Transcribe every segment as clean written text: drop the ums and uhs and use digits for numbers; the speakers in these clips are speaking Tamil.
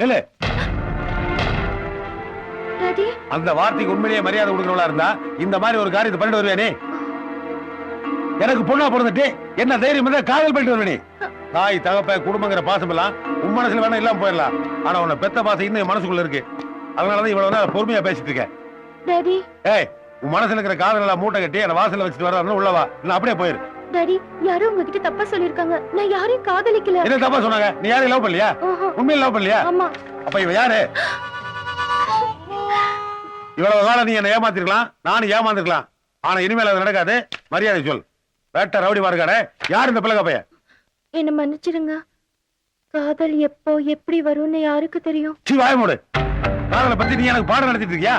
இல்ல டாடி அந்த வார்த்தைக்கு உண்மையிலேயே மரியாதை கொடுக்கறவளா இருந்தா இந்த மாதிரி ஒரு காரியத்தை பண்ணிட்டு வருவியா நீ? எனக்கு பொண்ணா பிறந்துட்டு என்ன தைரியம் இருந்தா காதல் பண்ணிட்டு வருவே நீ? தாய் தகப்ப குடும்பங்கிற பாசம் எல்லாம் உன் மனசுல வேணா இல்லாம போயிடலாம். ஆனா உன்னை பெத்த பாசம் இன்னும் என் மனசுக்குள்ள இருக்கு. அதனாலதான் இவ்வளவு நேரம் பொறுமையா பேசிட்டு இருக்கேன். டாடி ஏய், உன் மனசுல இருக்கிற காதல் எல்லாம் மூட்டை கட்டி என்ன வாசல்ல வச்சுட்டு வர்றாருன்னு உள்ளவா இல்ல அப்படியே போயிரு. டாடி யாரும் உங்ககிட்ட தப்பா சொல்லிருக்காங்க. நான் யாரையும் காதலிக்கல. என்ன தப்பா சொன்னாங்க? நீ யாரையும் லவ் பண்ணலையா? உண்மையில லவ் பண்ணலையா? ஆமா. அப்ப இவ யாரு? இவ்வளவு காலம் நீ என்ன ஏமாத்திருக்கலாம், நானும் ஏமாந்துருக்கலாம். ஆனா இனிமேல் அது நடக்காது. மரியாதை சொல். வேட்ட ரவுடி மார்க்காடே, யார் இந்த பிள்ளை பையன்? என்ன மன்னிச்சிடுங்க. காதல் எப்போ எப்படி வரும்னு யாருக்கு தெரியும்? சீ வாய மூடு. காதலை பத்தி நீ எனக்கு பாடம் நடத்திட்டு இருக்கியா?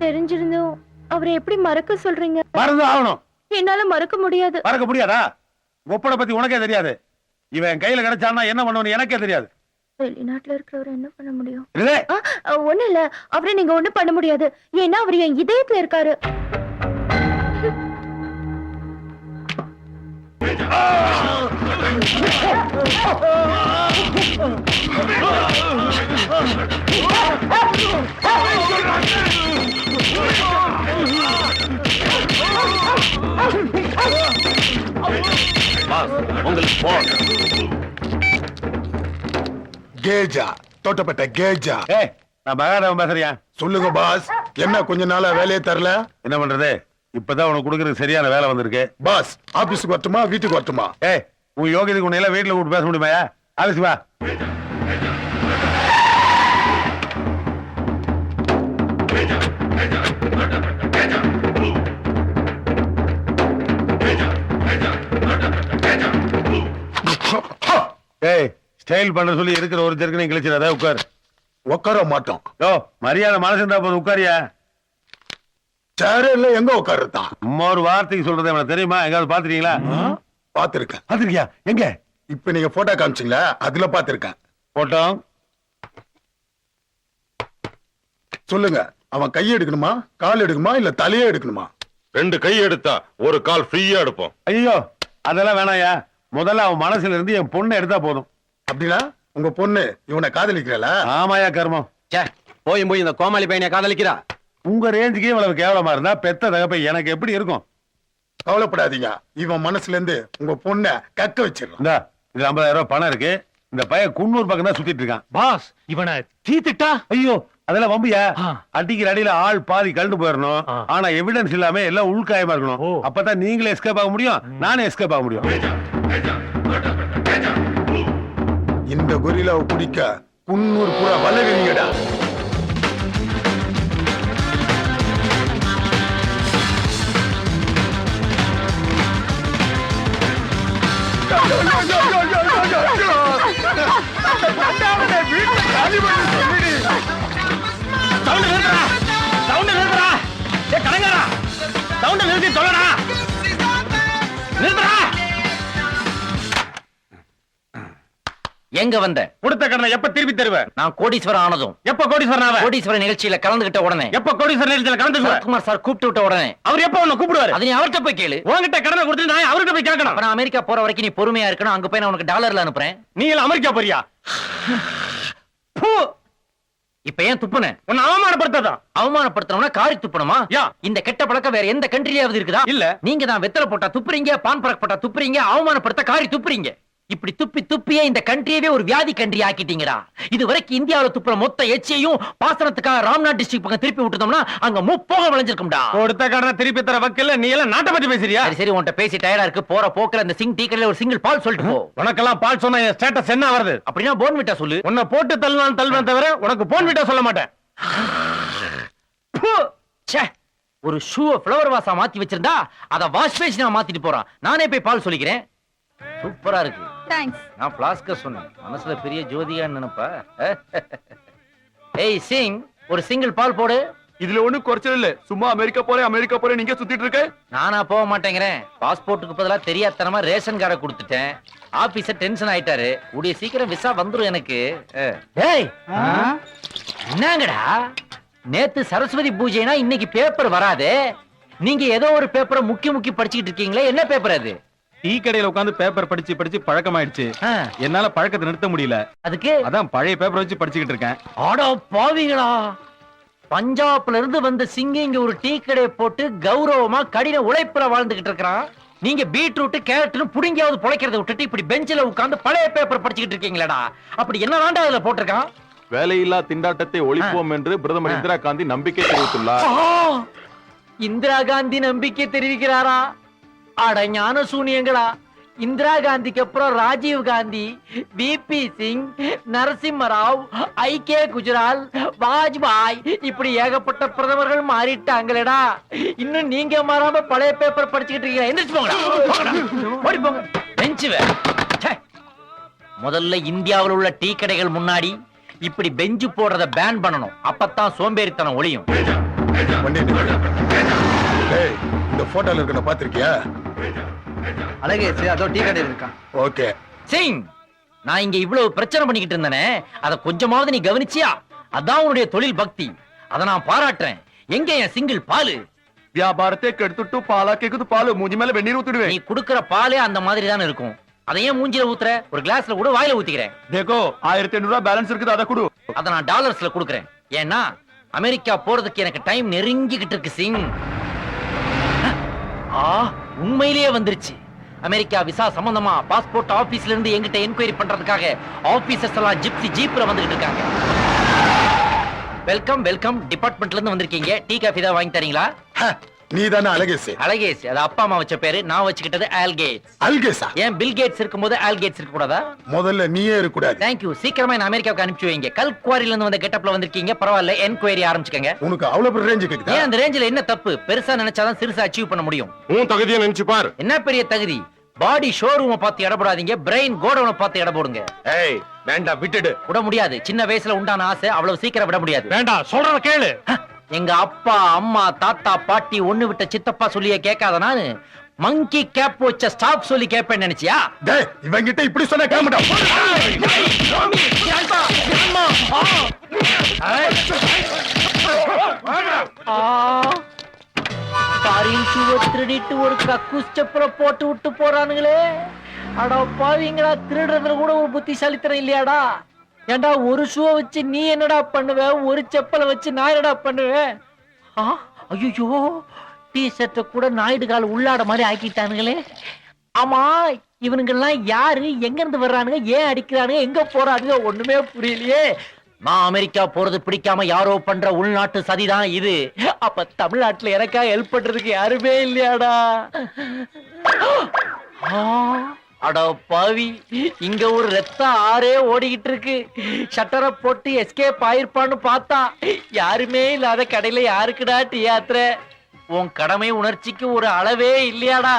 தெரிஞ்சிருந்தோம் அவரை எப்படி மறக்க சொல்றீங்க? மறந்து ஆகணும். என்னால மறக்க முடியாது. மறக்க முடியாதா? ஒப்பனை பத்தி உனக்கே தெரியாது. இவன் கையில கிடைச்சான்னா என்ன பண்ணுவன்னு எனக்கே தெரியாது. வெளிநாட்டுல இருக்கிறவர் என்ன பண்ண முடியும்? இல்ல ஒண்ணு இல்ல, அவரை நீங்க ஒண்ணும் பண்ண முடியாது. ஏன்னா அவர் என் இதயத்துல இருக்காரு. உங்களுக்கு கேஜா தோட்டப்பட்ட கேஜா. நான் பகாதவன் பேசுறியா? சொல்லுங்க பாஸ். என்ன கொஞ்ச நாளா வேலையை தரல? என்ன பண்றது? இப்பதான் உனக்கு கொடுக்கறது சரியான வேலை வந்திருக்கு. பாஸ் ஆபீஸ்க்கு வரட்டுமா வீட்டுக்கு வரட்டுமா? ஏய், உன் யோகியத்துக்கு உன்னை எல்லாம் வீட்டுல கூட்டு பேச முடியுமா? ஆபீஸ் வா. ஏய், ஸ்டைல் பண்ண சொல்லி இருக்கிற ஒரு ஜெர்க்கனை கிழிச்சிடாத. உட்கார். உட்கார மாட்டோம். யோ, மரியாதை மனசு இருந்தா போதும். உட்காரியா? சேர இல்ல எங்க உட்காருதான்? அம்மா ஒரு வார்த்தைக்கு சொல்றது எனக்கு தெரியுமா? எங்காவது பாத்துறீங்களா? பாத்திருக்கேன். பாத்திருக்கியா? எங்க? இப்ப நீங்க போட்டோ காமிச்சீங்களா, அதுல பாத்திருக்கேன். போட்டோ சொல்லுங்க, அவன் கையை எடுக்கணுமா கால் எடுக்கணுமா இல்ல தலையே எடுக்கணுமா? 2 கை எடுத்தா ஒரு கால் ஃப்ரீயா எடுப்போம். ஐயோ, அதெல்லாம் வேணாயா. முதல்ல அவன் மனசுல இருந்து என் பொண்ணை எடுத்தா போதும். அப்படின்னா உங்க பொண்ணு இவனை காதலிக்கிறல? ஆமாயா கர்மம். போய் போய் இந்த கோமாளி பையனை காதலிக்கிறா. உங்க ரேஞ்சுக்கே இவ்வளவு கேவலமா இருந்தா பெத்த தகப்பை எனக்கு எப்படி இருக்கும்? கவலைப்படாதீங்க, இவன் மனசுல இருந்து உங்க பொண்ண கக்க வச்சிடலாம். இந்த இது 50,000 ரூபாய் பணம் இருக்கு. இந்த பையன் குன்னூர் பக்கம் தான் சுத்திட்டு இருக்கான். பாஸ் இவனை தீத்துட்டா. ஐயோ, அதெல்லாம் வம்பியா. அடிக்கிற அடியில ஆள் பாதி கலந்து போயிடணும். ஆனா எவிடன்ஸ் இல்லாம எல்லாம் உள்காயமா இருக்கணும். அப்பதான் நீங்களே எஸ்கேப் ஆக முடியும், நானே எஸ்கேப் ஆக முடியும். இந்த கொரில்லாவை பிடிக்க குன்னூர் பூரா வல்லவீங்கடா. எங்க வந்த? கொடுத்த கடனை எப்ப திருப்பி தருவேன்? நான் கோடீஸ்வரன் ஆனதும். எப்ப கோடீஸ்வரன் ஆவ? கோடீஸ்வரன் நிகழ்ச்சியில கலந்துகிட்ட உடனே. எப்ப கோடீஸ்வரன் நிகழ்ச்சியில கலந்துக்குவ? குமார் சார் கூப்பிட்டு விட்ட உடனே. அவர் எப்ப உன்னை கூப்பிடுவாரு? அது நீ அவர்கிட்ட போய் கேளு. உன்கிட்ட கடனை கொடுத்து நான் அவர்கிட்ட போய் கேட்கணும். நான் அமெரிக்கா போற வரைக்கும் நீ பொறுமையா இருக்கணும். அங்க போய் நான் உனக்கு டாலர்ல அனுப்புறேன். நீ எல்லாம் அமெரிக்கா போறியா? இப்ப ஏன் துப்புன? உன்னை அவமானப்படுத்ததான். அவமானப்படுத்தணும்னா காரி துப்பணுமா? இந்த கெட்ட பழக்கம் வேற எந்த கண்ட்ரியாவது இருக்குதா? இல்ல. நீங்க தான் வெத்தலை போட்டா துப்புறீங்க, பான் பறக்க போட்டா துப்புறீங்க, அவமானப்படுத்த காரி துப்புறீங்க. இப்படி துப்பி துப்பியே இந்த கண்ட்ரியவே ஒரு வியாதி கண்ட்ரி ஆக்கிட்டீங்கடா. இது வரைக்கும் இந்தியாவில் துப்புற மொத்த எச்சையும் பாசனத்துக்காக ராம்நாத் டிஸ்ட்ரிக்ட் பக்கம் திருப்பி விட்டுட்டோம்னா அங்க முப்போக விளைஞ்சிருக்கும்டா. கொடுத்த கடனை திருப்பி தர வக்கீல்ல நீ எல்லாம் நாட்டை பத்தி பேசுறியா? சரி சரி, உன்கிட்ட பேசி டயர்டா இருக்கு. போற போக்குல அந்த சிங் டீ கடையில ஒரு சிங்கிள் பால் சொல்லிட்டு போ. உனக்கெல்லாம் பால் சொன்னா என் ஸ்டேட்டஸ் என்ன வருது? அப்படின்னா போன்விட்டா சொல்லு. உன்னை போட்டு தள்ளினாலும் தள்ளுவேன் தவிர உனக்கு போன்விட்டா சொல்ல மாட்டேன். ஒரு ஷூவை ஃப்ளவர் வாஷா மாத்தி வச்சிருந்தா அத வாஷ் பேஷனா மாத்திட்டு போறான். நானே போய் பால் சொல்லிக்கிறேன். சூப்பரா இருக்கு. தேங்க்ஸ். நான் பிளாஸ்க சொன்னேன், மனசுல பெரிய ஜோதியான்னு நினைப்பா. ஏய் சிங், ஒரு சிங்கிள் பால் போடு. இதுல ஒண்ணு குறைச்சல் இல்ல. சும்மா அமெரிக்கா போறேன் நீங்க சுத்திட்டு இருக்க. நானா போக மாட்டேங்கிறேன். பாஸ்போர்ட்டுக்கு பதிலா தெரியாதனமா ரேஷன் கார்டை கொடுத்துட்டேன். ஆபீசர் டென்ஷன் ஆயிட்டாரு. கூடிய சீக்கிரம் விசா வந்துரும் எனக்கு. டேய், என்னங்கடா நேத்து சரஸ்வதி பூஜைனா இன்னைக்கு பேப்பர் வராதே. நீங்க ஏதோ ஒரு பேப்பரை முக்கி படிச்சுக்கிட்டு இருக்கீங்களே, என்ன பேப்பர் அது? டீ கடையில உட்கார்ந்து பேப்பர் படிச்சு படிச்சு பழக்கமாயிடுச்சு. ஆ, என்னால பழக்கத்தை நிறுத்த முடியல. அதுக்கு அதான் பழைய பேப்பர் வச்சு படிச்சுக்கிட்டு இருக்கேன். ஆடா பாவிகளா, பஞ்சாப்ல இருந்து வந்த சிங்க இங்க ஒரு டீ கடையை போட்டு கௌரவமா கடின உழைப்புல வாழ்ந்துகிட்டு இருக்கிறான். நீங்க பீட்ரூட் கேரட்னு புடிங்கியாவது பொழைக்கிறத விட்டுட்டு இப்படி பெஞ்சில உட்கார்ந்து பழைய பேப்பர் படிச்சுக்கிட்டு இருக்கீங்களடா. அப்படி என்ன வேண்டாம் அதுல போட்டிருக்கான்? வேலையில்லா திண்டாட்டத்தை ஒழிப்போம் என்று பிரதமர் இந்திரா காந்தி நம்பிக்கை தெரிவித்துள்ளார். ஆ, இந்திரா காந்தி நம்பிக்கை தெரிவிக்கிறாரா? அட ஞான சூனியங்களா, இந்திரா காந்திக்கு அப்புறம் ராஜீவ் காந்தி, பிபி சிங், நரசிம்மராவ், ஐகே குஜரால், வாஜ்பாய் இப்படி ஏகப்பட்ட பிரதமர்கள் மாறிட்டாங்களேடா. இன்னும் நீங்க மாறாம பழைய பேப்பர் படிச்சுக்கிட்டு இருக்கீங்க. எந்திரிச்சு போங்கடா. ஓடி போங்க. பெஞ்ச் வேற. ச்சே. முதல்ல இந்தியாவில் உள்ள டீ கடைகள் முன்னாடி இப்படி பெஞ்சு போடுறத பேன் பண்ணணும். அப்பதான் சோம்பேறித்தனம் ஒளியும். வண்டி நிறுத்து. டேய், இந்த போட்டோல இருக்கன பாத்திருக்கியா? அழகேசு அதோ டீ கடையில் இருக்கான். ஓகே. சிங், நான் இங்க இவ்வளவு பிரச்சனை பண்ணிக்கிட்டு இருந்தேனே, அத கொஞ்சமாவது நீ கவனிச்சியா? அதான் உன்னுடைய தொழில் பக்தி. அத நான் பாராட்டுறேன். எங்க என் சிங்கிள் பாலு? வியாபாரத்தை கெடுத்துட்டு பாலா கேக்குது பாலு மூஞ்சி மேல வெந்நீர் ஊத்திடுவேன். நீ குடுக்கிற பாலே அந்த மாதிரி தானே இருக்கும். அதை ஏன் மூஞ்சில ஊத்துற? ஒரு கிளாஸ்ல கூட வாயில ஊத்திக்கிறேன். தேக்கோ 1500 ரூபாய் பேலன்ஸ் இருக்குது, அதை கொடு. அத நான் டாலர்ஸ்ல குடுக்குறேன். ஏன்னா அமெரிக்கா போறதுக்கு எனக்கு டைம் நெருங்கிக்கிட்டு இருக்கு சிங். ஆ, உண்மையிலேயே வந்துருச்சு. அமெரிக்கா விசா சம்பந்தமா பாஸ்போர்ட் ஆபீஸ்ல இருந்து என்கிட்ட என்கொயரி பண்றதுக்காக ஆபீசர்ஸ் எல்லாம் ஜிப்சி ஜீப்ல வந்துகிட்டு இருக்காங்க. Welcome welcome. டிபார்ட்மெண்ட்ல இருந்து வந்திருக்கீங்க. டீ காஃபி தான் வாங்கி தரீங்களா? நீ தானே அழகேசு? அழகேஸ் அது அப்பா அம்மா வச்ச பேரு. நான் வச்சுக்கிட்டது ஆல்கேட்ஸ். அல்கேசா? ஏன் பில் கேட்ஸ் இருக்கும்போது ஆல்கேட்ஸ் இருக்க கூடாதா? முதல்ல நீயே இருக்க கூடாது. தேங்க்யூ. சீக்கிரமா என்ன அமெரிக்காவுக்கு அனுப்பிச்சு வைங்க. கல்குவாரில இருந்து வந்த கெட்டப்ல வந்திருக்கீங்க. பரவாயில்ல, என்கொயரி ஆரம்பிச்சுக்கங்க. உனக்கு அவ்வளவு பெரிய ரேஞ்ச் கேக்குதா? ஏன் அந்த ரேஞ்சில என்ன தப்பு? பெருசா நினைச்சாதான் சிறுசா அச்சீவ் பண்ண முடியும். உன் தகுதியை நினைச்சு பார். என்ன பெரிய தகுதி? பாடி ஷோரூமை பார்த்து இட போடாதீங்க, பிரெயின் கோடவுனை பார்த்து இட போடுங்க. ஏய் வேண்டாம், விட்டுடு. விட முடியாது. சின்ன வயசுல உண்டான ஆசை அவ்வளவு சீக்கிரம் விட முடியாது. வேண்டாம், சொல்றத கேளு. எங்க அப்பா அம்மா தாத்தா பாட்டி ஒண்ணு விட்ட சித்தப்பா சொல்லியே கேட்காத நானு மங்கி கேப் வச்ச ஸ்டாப் சொல்லி கேட்பேன்னு நினைச்சியா? டேய், இவங்கிட்ட இப்படி சொன்னா கேட்க மாட்டான். காரின் சுவ திருடிட்டு ஒரு கக்கூஸ் செப்பல போட்டு விட்டு போறானுங்களே. அடா பாவீங்களா, திருடுறதுல கூட ஒரு புத்திசாலித்தனம் இல்லையாடா? ஏண்டா ஒரு ஷூவை வச்சு நீ என்னடா பண்ணுவ, ஒரு செப்பலை வச்சு நான் என்னடா பண்ணுவேன்? ஐயோ, டீ ஷர்ட்டை கூட நாயுடு கால உள்ளாட மாதிரி ஆக்கிட்டானுங்களே. ஆமா, இவனுங்கெல்லாம் யாரு, எங்க இருந்து வர்றானுங்க, ஏன் அடிக்கிறானுங்க, எங்க போறானுங்க, ஒண்ணுமே புரியலையே. நான் அமெரிக்கா போறது பிடிக்காம யாரோ பண்ற உள்நாட்டு சதிதான் இது. அப்ப தமிழ்நாட்டுல எனக்கா ஹெல்ப் பண்றதுக்கு யாருமே இல்லையாடா? அட பாவி, இங்க ஒரு ரத்த ஆறே ஓடிக்கிட்டு இருக்கு. ஷட்டரை போட்டு எஸ்கேப் ஆயிருப்பான்னு பார்த்தா யாருமே இல்லாத கடையில யாருக்குடா டீ ஆத்துற? உன் கடமை உணர்ச்சிக்கு ஒரு அளவே இல்லையாடா?